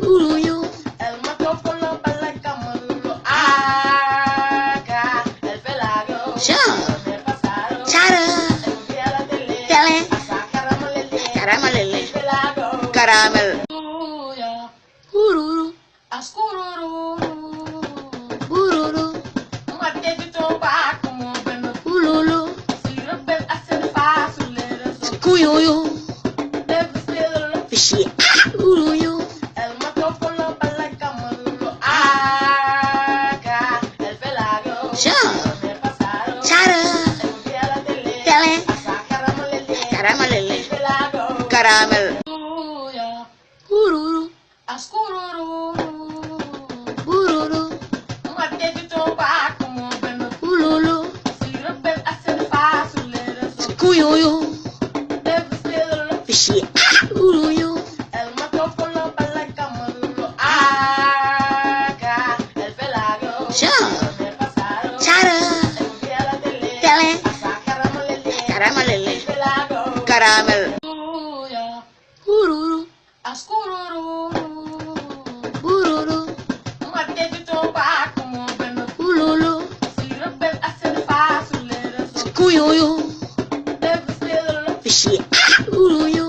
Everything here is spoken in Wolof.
Uruyo. El mato con los palacamulo. Acá, el pelago. Sure. Me pasaron. Chara. Fui a la tele. Tele. A sacar ramalele. Caramelele. El pelago. Caramel. Uruya. Ururu. Ascururu. Ururu. Mate de toba como bueno. Ululu. Si rebel hace fácil, le Kuyuyo. debe ser. Fishy. Uruyo. El mato con los palacamulo. Acá, el pelago. Sure. Me pasaron. Chara. Fui a la tele. Tele. A sacar ramalele. Caramelele. El pelago. Caramel. Uruya. Ururu. Ascururu. Ururu. Mate de toba como bueno. Ululu. Si rebel hace fácil, le Kuyuyo. debe ser. Fishy. Uruyo. El mato con los palacamulo. Acá, el pelago. Sure. Me pasaron. Chara. Fui a la tele. Tele. A sacar ramalele. Caramelele. El pelago. Caramel. Uruya. Ururu. Ascururu. Ururu. Mate de toba como bueno. Ululu. Si rebel hace fácil, le Kuyuyo. debe ser. Fishy. Uruyo.